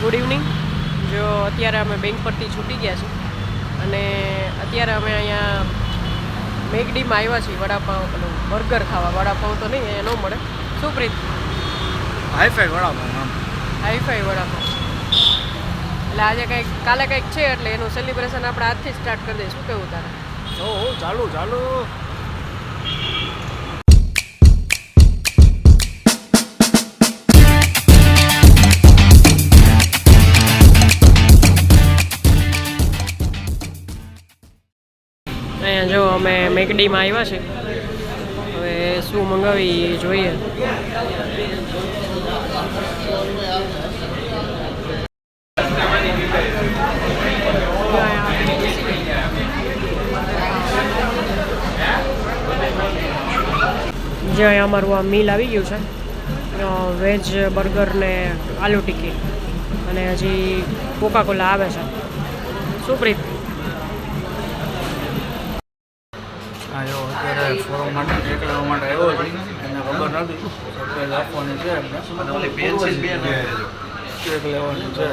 Good evening. જો અત્યારે અમે બેંક પરથી છૂટી ગયા છીએ અને અત્યારે અમે અહીંયા મેગડીમાં આવ્યા છીએ વડાપાઉં પેલું બર્ગર ખાવા. વડાપાઉં તો નહીં, અહીંયા ન મળે. શું પ્રીત? હાઈફાઈ વડાપાઉં. હાઈફાઈ વડાપાઉં. એટલે આજે કંઈક કાલે કંઈક છે એટલે એનું સેલિબ્રેશન આપણે આજથી સ્ટાર્ટ કરી દઈએ. શું કહેવું તારે? ચાલુ ચાલુ. અહીંયા જો અમે મેકડીમાં આવ્યા છે. હવે શું મંગાવી જોઈએ. જે અહીંયા અમારું આ મીલ આવી ગયું છે. વેજ બર્ગર ને આલુ ટિક્કી અને હજી કોકાકોલા આવે છે. શું પ્રીત? જો અત્યારે ફોરમ માટે ચેક કરવા માટે આવ્યો છે. એને ખબર નથી સરપ્રાઈઝ આપવાની છે એમને. ચેક લેવાની છે.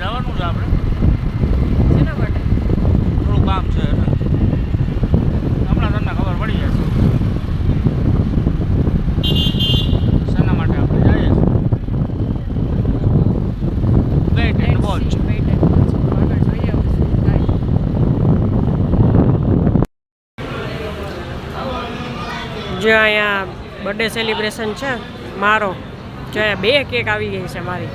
જવાનું છે આપણે. શેના માટે? થોડું કામ છે હમણાં તમને ખબર પડી જશે શેના માટે આપણે જઈએ છીએ. Weight and watch. જે અહીંયા બર્થડે સેલિબ્રેશન છે મારો, જે 2 કેક આવી ગઈ છે મારી.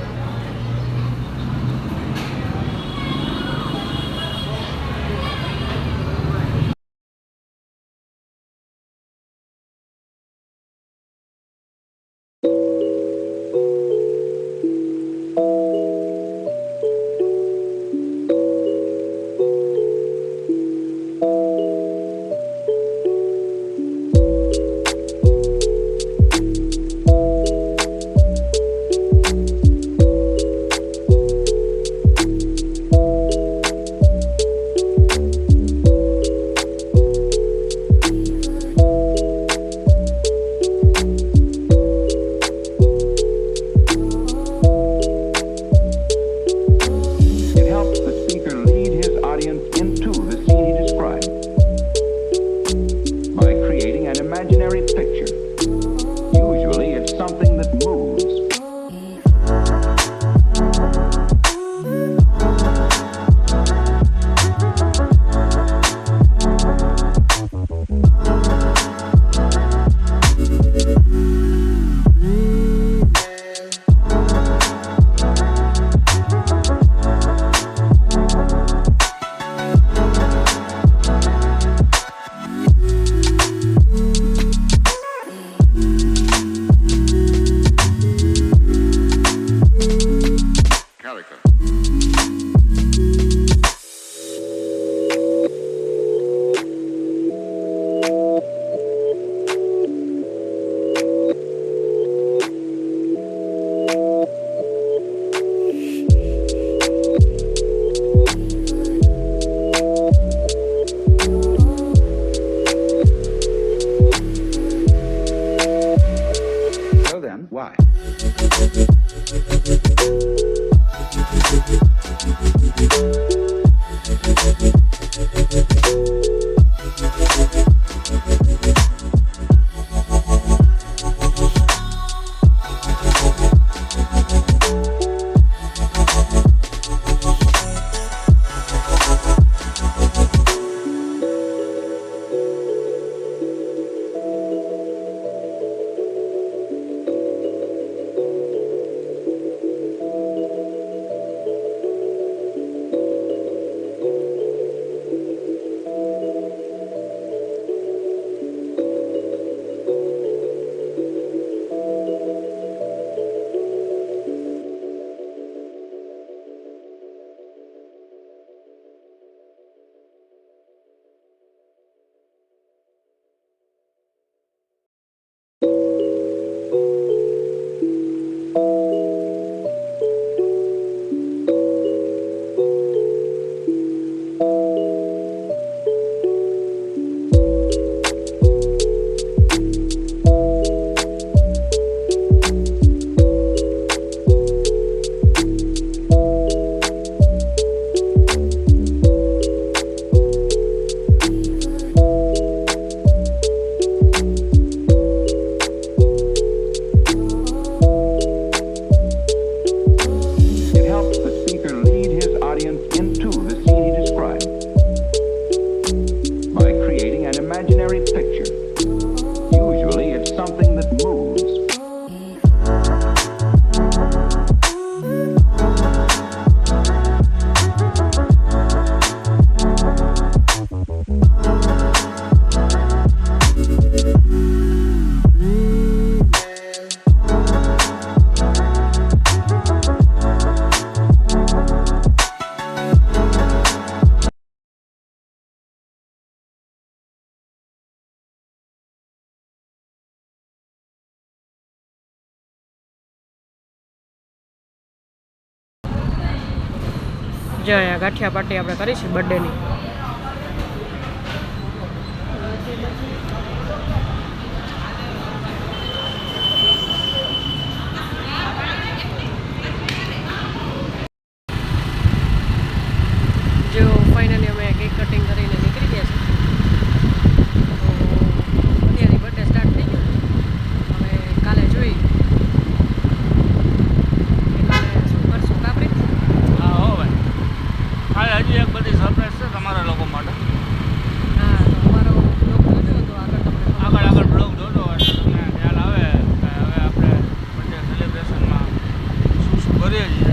જો અહીંયા ગાંઠિયા પાર્ટી આપણે કરીશું બર્થડેની. જો ફાઇનલી અમે કેક કટિંગ કરીને નીકળી ગયા છીએ. તો અત્યારની બર્થડે સ્ટાર્ટ થઈ ગયો. હવે કાલે જોઈ કે કાલે શું કરશું કાપરી. હા હો ભાઈ, કાલે હજી એક બધી સરપ્રાઈઝ છે તમારા લોકો માટે. હા તો અમારો બ્લોગ જોજો તો આગળ તમને આગળ બ્લોગ જોજો એટલે તમને ખ્યાલ આવે કે હવે આપણે બર્થડે સેલિબ્રેશનમાં શું કરીએ છીએ.